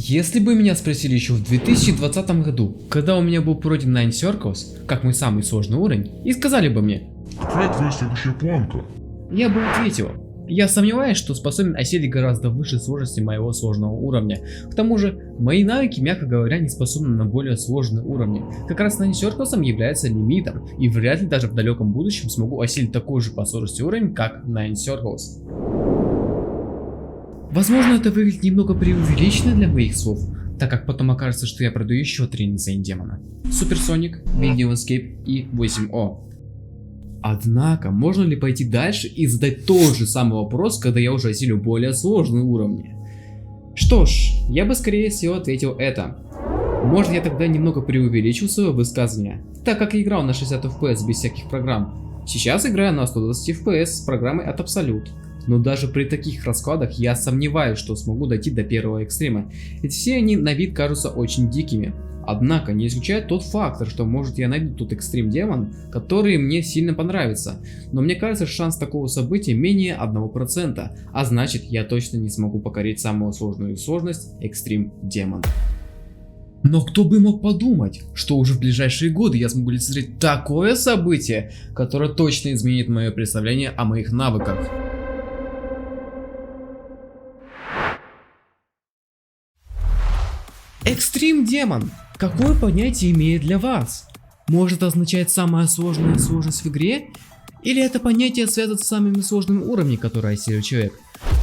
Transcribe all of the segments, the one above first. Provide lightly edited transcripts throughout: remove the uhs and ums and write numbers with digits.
Если бы меня спросили еще в 2020 году, когда у меня был пройден Nine Circles, как мой самый сложный уровень, и сказали бы мне: какая твоя следующая планка? я бы ответил: я сомневаюсь, что способен осилить гораздо выше сложности моего сложного уровня. К тому же, мои навыки, мягко говоря, не способны на более сложные уровни. Как раз Nine Circles является лимитом, и вряд ли даже в далеком будущем смогу осилить такой же по сложности уровень, как Nine Circles. Возможно, это выглядит немного преувеличенно для моих слов, так как потом окажется, что я пройду еще 3 Insane демона: Supersonic, Video Escape и 8O. Однако, можно ли пойти дальше и задать тот же самый вопрос, когда я уже осилю более сложные уровни? Что ж, я бы скорее всего ответил это. Может, я тогда немного преувеличил свое высказывание, так как я играл на 60 FPS без всяких программ. Сейчас играю на 120 FPS с программой от Absolute. Но даже при таких раскладах я сомневаюсь, что смогу дойти до первого экстрима, ведь все они на вид кажутся очень дикими. Однако не исключает тот фактор, что может я найду тот экстрим демон, который мне сильно понравится, но мне кажется, шанс такого события менее 1%, а значит, я точно не смогу покорить самую сложную сложность экстрим демон. Но кто бы мог подумать, что уже в ближайшие годы я смогу лицезреть такое событие, которое точно изменит мое представление о моих навыках. Экстрим демон. Какое понятие имеет для вас? Может, это означает самая сложная сложность в игре? Или это понятие связано с самыми сложными уровнями, которые осилил человек?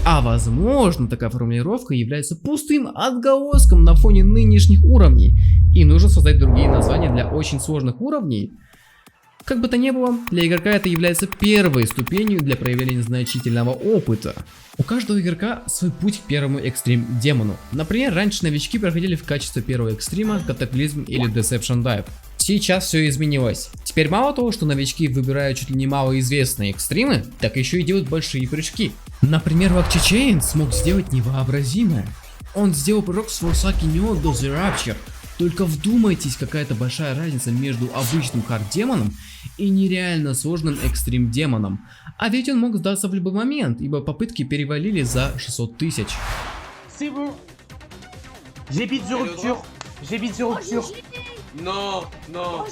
А возможно, такая формулировка является пустым отголоском на фоне нынешних уровней, и нужно создать другие названия для очень сложных уровней? Как бы то ни было, для игрока это является первой ступенью для проявления значительного опыта. У каждого игрока свой путь к первому экстрим демону. Например, раньше новички проходили в качестве первого экстрима Катаклизм или Deception Dive. Сейчас все изменилось. Теперь мало того, что новички выбирают чуть ли не малоизвестные экстримы, так еще и делают большие прыжки. Например, Вакчи Чейн смог сделать невообразимое. Он сделал прыжок с Forsaken Neo до The Rapture. Только вдумайтесь, какая-то большая разница между обычным хард-демоном и нереально сложным экстрим-демоном. А ведь он мог сдаться в любой момент, ибо попытки перевалили за 600 тысяч. C'est bon. J'ai beat the rupture. J'ai beat the rupture. Non, non.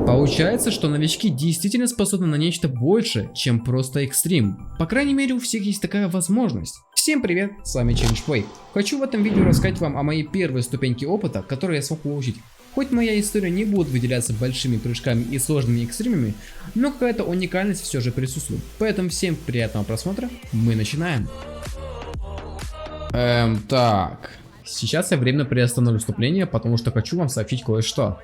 Получается, что новички действительно способны на нечто больше, чем просто экстрим. По крайней мере, у всех есть такая возможность. Всем привет, с вами ChangePlay. Хочу в этом видео рассказать вам о моей первой ступеньке опыта, которую я смог получить. Хоть моя история не будет выделяться большими прыжками и сложными экстримами, но какая-то уникальность все же присутствует. Поэтому всем приятного просмотра, мы начинаем. Так. Сейчас я временно приостановлю вступление, потому что хочу вам сообщить кое-что.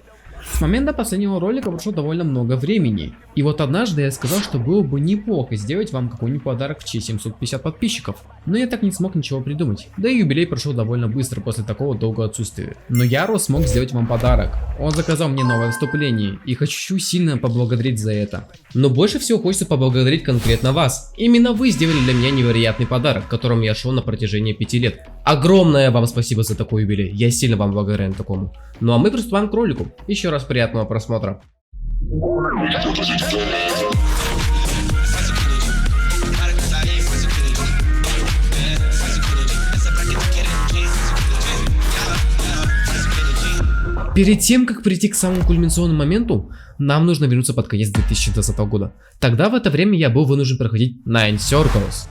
С момента последнего ролика прошло довольно много времени. И вот однажды я сказал, что было бы неплохо сделать вам какой-нибудь подарок в честь 750 подписчиков. Но я так не смог ничего придумать. Да и юбилей прошел довольно быстро после такого долгого отсутствия. Но Яро смог сделать вам подарок. Он заказал мне новое вступление. И хочу сильно поблагодарить за это. Но больше всего хочется поблагодарить конкретно вас. Именно вы сделали для меня невероятный подарок, к которому я шел на протяжении 5 лет. Огромное вам спасибо за такой юбилей. Я сильно вам благодарен такому. Ну а мы приступаем к ролику. Еще раз приятного просмотра. Перед тем, как прийти к самому кульминационному моменту, нам нужно вернуться под конец 2020 года. Тогда в это время я был вынужден проходить Nine Circles.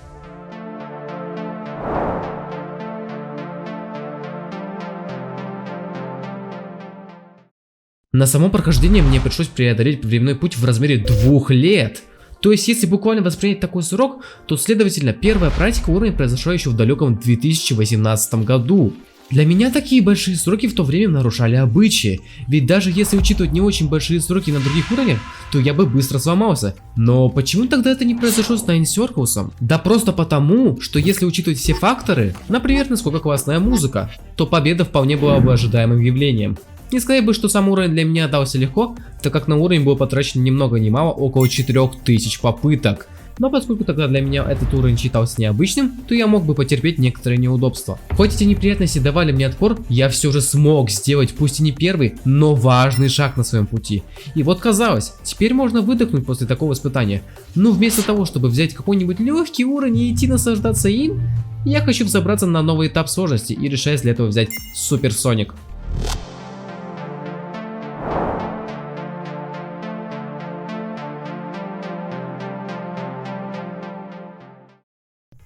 На само прохождение мне пришлось преодолеть временной путь в размере 2 лет. То есть, если буквально воспринять такой срок, то, следовательно, первая практика уровня произошла еще в далеком 2018 году. Для меня такие большие сроки в то время нарушали обычаи, ведь даже если учитывать не очень большие сроки на других уровнях, то я бы быстро сломался. Но почему тогда это не произошло с Nine Circles? Да просто потому, что если учитывать все факторы, например, насколько классная музыка, то победа вполне была бы ожидаемым явлением. Не сказать бы, что сам уровень для меня дался легко, так как на уровень было потрачено ни много ни мало около 4000 попыток. но поскольку тогда для меня этот уровень считался необычным, то я мог бы потерпеть некоторые неудобства. Хоть эти неприятности давали мне отпор, я все же смог сделать пусть и не первый, но важный шаг на своем пути. И вот казалось, теперь можно выдохнуть после такого испытания. Но вместо того, чтобы взять какой-нибудь легкий уровень и идти наслаждаться им, я хочу взобраться на новый этап сложности и решаюсь для этого взять Супер Соник.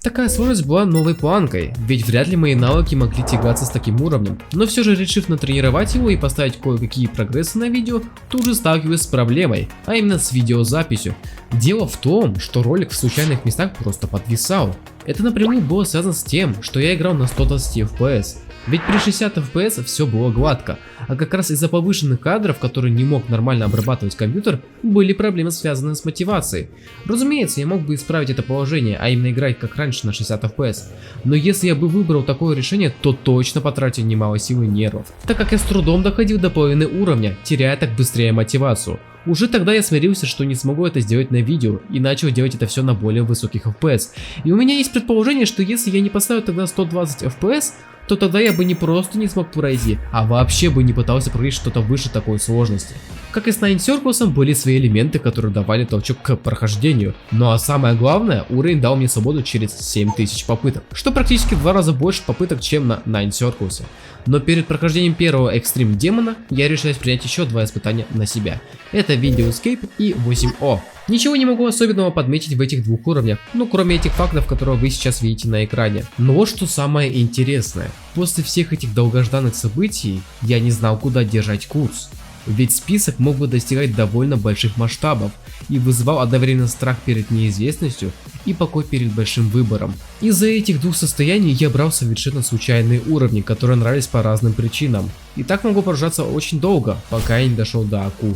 Такая сложность была новой планкой, ведь вряд ли мои навыки могли тягаться с таким уровнем, но все же решив натренировать его и поставить кое-какие прогрессы на видео, тут же сталкиваюсь с проблемой, а именно с видеозаписью. Дело в том, что ролик в случайных местах просто подвисал. Это напрямую было связано с тем, что я играл на 120 FPS. Ведь при 60 FPS все было гладко, а как раз из-за повышенных кадров, которые не мог нормально обрабатывать компьютер, были проблемы, связанные с мотивацией. Разумеется, я мог бы исправить это положение, а именно играть как раньше на 60 FPS. Но если я бы выбрал такое решение, то точно потратил немало сил и нервов, так как я с трудом доходил до половины уровня, теряя так быстрее мотивацию. Уже тогда я смирился, что не смогу это сделать на видео, и начал делать это все на более высоких FPS. И у меня есть предположение, что если я не поставил тогда 120 FPS, то тогда я бы не просто не смог пройти, а вообще бы не пытался пройти что-то выше такой сложности. Как и с Nine Circus были свои элементы, которые давали толчок к прохождению. Ну а самое главное, уровень дал мне свободу через 7000 попыток, что практически в 2 раза больше попыток, чем на Nine Circus. Но перед прохождением первого Extreme демона я решаюсь принять еще 2 испытания на себя. Это Video Escape и 8O. Ничего не могу особенного подметить в этих двух уровнях, ну кроме этих фактов, которые вы сейчас видите на экране. Но вот что самое интересное. После всех этих долгожданных событий я не знал, куда держать курс. Ведь список мог бы достигать довольно больших масштабов и вызывал одновременно страх перед неизвестностью и покой перед большим выбором. Из-за этих двух состояний я брал совершенно случайные уровни, которые нравились по разным причинам. И так могу продолжаться очень долго, пока я не дошел до Аку.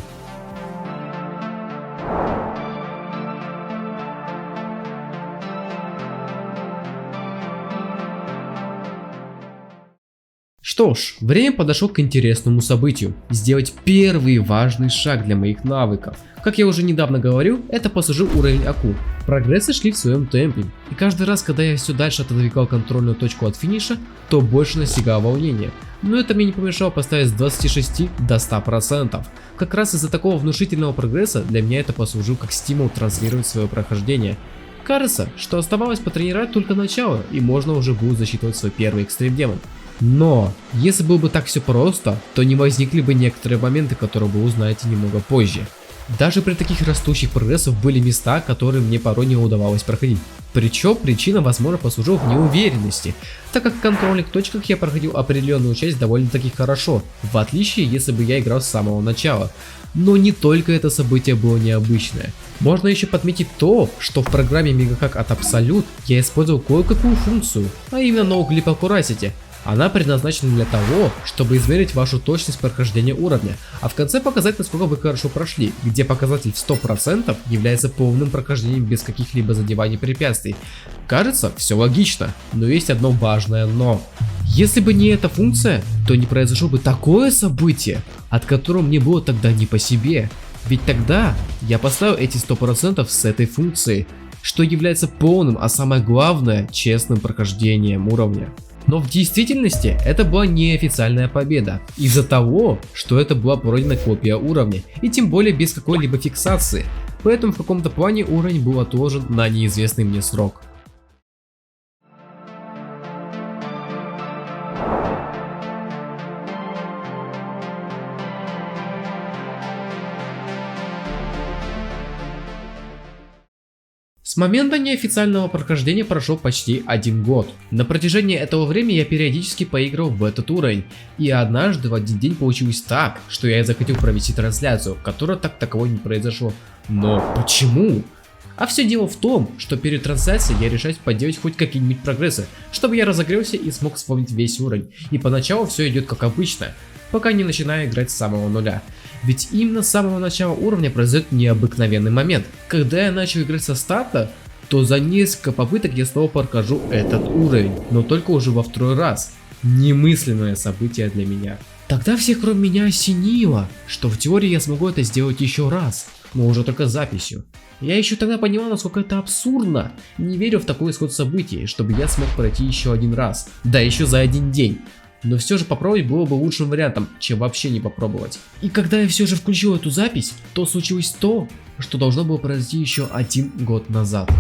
Что ж, время подошло к интересному событию – сделать первый важный шаг для моих навыков. Как я уже недавно говорил, это послужил уровень Аку. Прогрессы шли в своем темпе, и каждый раз, когда я все дальше отодвигал контрольную точку от финиша, то больше настигало волнение. Но это мне не помешало поставить с 26 до 100%. Как раз из-за такого внушительного прогресса для меня это послужил как стимул транслировать свое прохождение. Кажется, что оставалось потренировать только начало, и можно уже будет засчитывать свой первый экстрим демон. Но, если было бы так все просто, то не возникли бы некоторые моменты, которые вы узнаете немного позже. Даже при таких растущих прогрессах были места, которые мне порой не удавалось проходить. Причем причина, возможно, послужила в неуверенности, так как в контрольных точках я проходил определенную часть довольно-таки хорошо, в отличие, если бы я играл с самого начала. Но не только это событие было необычное. Можно еще подметить то, что в программе Megahack от Absolute я использовал кое-какую функцию, а именно NoClip Accuracy. Она предназначена для того, чтобы измерить вашу точность прохождения уровня, а в конце показать, насколько вы хорошо прошли, где показатель в 100% является полным прохождением без каких-либо задеваний препятствий. Кажется, все логично, но есть одно важное но. Если бы не эта функция, то не произошло бы такое событие, от которого мне было тогда не по себе. Ведь тогда я поставил эти 100% с этой функцией, что является полным, а самое главное, честным прохождением уровня. Но в действительности это была неофициальная победа, из-за того, что это была пройдена копия уровня, и тем более без какой-либо фиксации, поэтому в каком-то плане уровень был отложен на неизвестный мне срок. С момента неофициального прохождения прошел почти 1 год. На протяжении этого времени я периодически поиграл в этот уровень, и однажды в один день получилось так, что я захотел провести трансляцию, которая так таковой не произошло. Но почему? А все дело в том, что перед трансляцией я решаюсь поделать хоть какие-нибудь прогрессы, чтобы я разогрелся и смог вспомнить весь уровень. И поначалу все идет как обычно, пока не начинаю играть с самого нуля. Ведь именно с самого начала уровня произойдет необыкновенный момент. Когда я начал играть со старта, то за несколько попыток я снова прохожу этот уровень, но только уже во 2-й раз. Немыслимое событие для меня. Тогда всех кроме меня осенило, что в теории я смогу это сделать еще раз. но уже только с записью. Я еще тогда понимал, насколько это абсурдно. Не верю в такой исход событий, чтобы я смог пройти еще один раз. Да, еще за один день. Но все же попробовать было бы лучшим вариантом, чем вообще не попробовать. И когда я все же включил эту запись, то случилось то, что должно было произойти еще 1 год назад.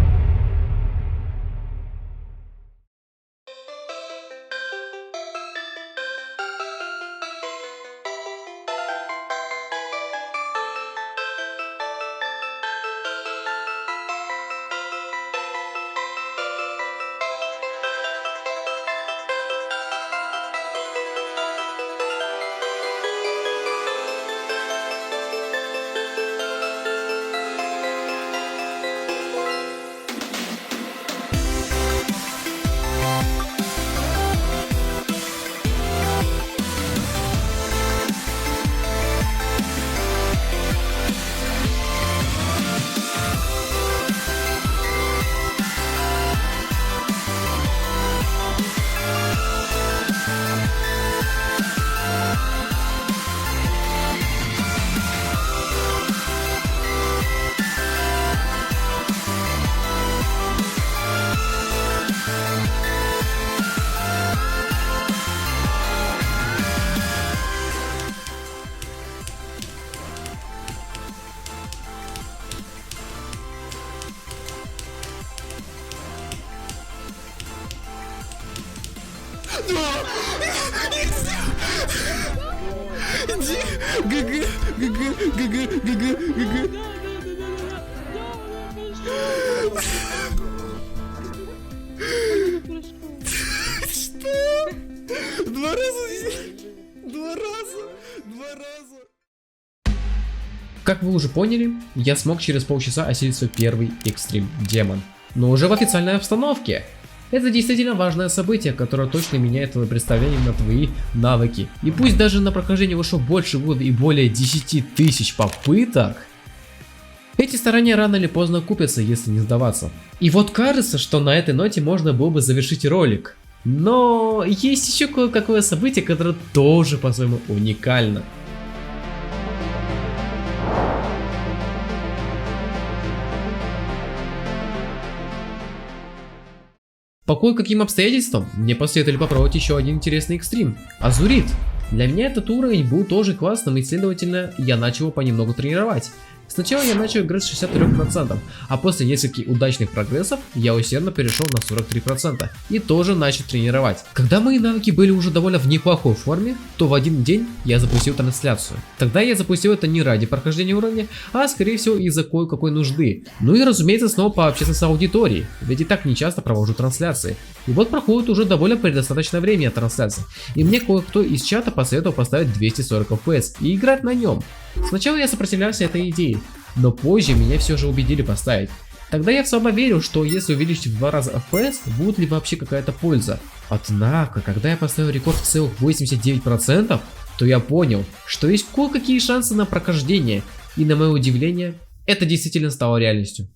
Как вы уже поняли, я смог через полчаса осилить свой первый экстрим демон, но уже в официальной обстановке. Это действительно важное событие, которое точно меняет твое представление на твои навыки. И пусть даже на прохождение ушло больше года и более 10 тысяч попыток, эти старания рано или поздно купятся, если не сдаваться. И вот кажется, что на этой ноте можно было бы завершить ролик. Но есть еще кое-какое событие, которое тоже по-своему уникально. По кое-каким обстоятельствам мне посоветовали попробовать еще один интересный экстрим – Азурит. Для меня этот уровень был тоже классным, и следовательно я начал его понемногу тренировать. Сначала я начал играть с 63%, а после нескольких удачных прогрессов я усердно перешел на 43% и тоже начал тренировать. Когда мои навыки были уже довольно в неплохой форме, то в один день я запустил трансляцию. Тогда я запустил это не ради прохождения уровня, а скорее всего из-за кое-какой нужды. Ну и разумеется снова пообщаться с аудиторией, ведь и так не часто провожу трансляции. И вот проходит уже довольно предостаточное время от трансляции, и мне кое-кто из чата посоветовал поставить 240 FPS и играть на нем. Сначала я сопротивлялся этой идее, но позже меня все же убедили поставить. Тогда я слабо верил, что если увеличить в 2 раза FPS, будет ли вообще какая-то польза. Однако, когда я поставил рекорд в целых 89%, то я понял, что есть кое-какие шансы на прохождение, и на мое удивление, это действительно стало реальностью.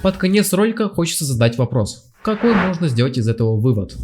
Под конец ролика хочется задать вопрос. Какой можно сделать из этого вывод?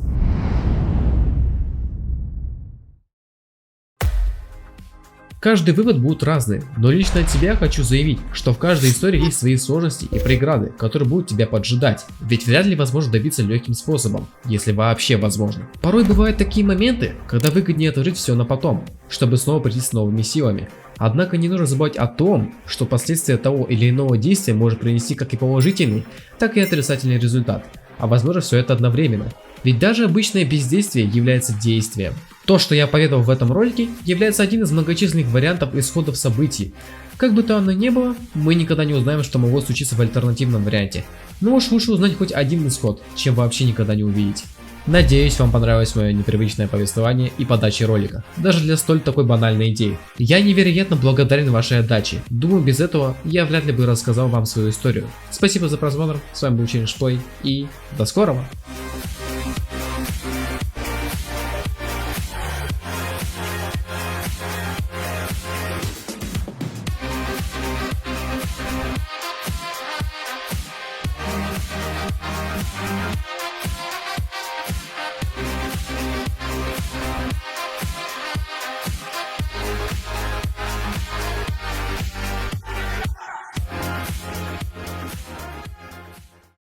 Каждый вывод будет разный, но лично от себя хочу заявить, что в каждой истории есть свои сложности и преграды, которые будут тебя поджидать, ведь вряд ли возможно добиться легким способом, если вообще возможно. Порой бывают такие моменты, когда выгоднее отложить все на потом, чтобы снова прийти с новыми силами. Однако не нужно забывать о том, что последствия того или иного действия может принести как и положительный, так и отрицательный результат, а возможно все это одновременно. Ведь даже обычное бездействие является действием. То, что я поведал в этом ролике, является один из многочисленных вариантов исходов событий. Как бы то оно ни было, мы никогда не узнаем, что могло случиться в альтернативном варианте. Но уж лучше узнать хоть один исход, чем вообще никогда не увидеть. Надеюсь, вам понравилось мое непривычное повествование и подача ролика, даже для столь такой банальной идеи. Я невероятно благодарен вашей отдаче. Думаю, без этого я вряд ли бы рассказал вам свою историю. Спасибо за просмотр, с вами был Change Play и до скорого!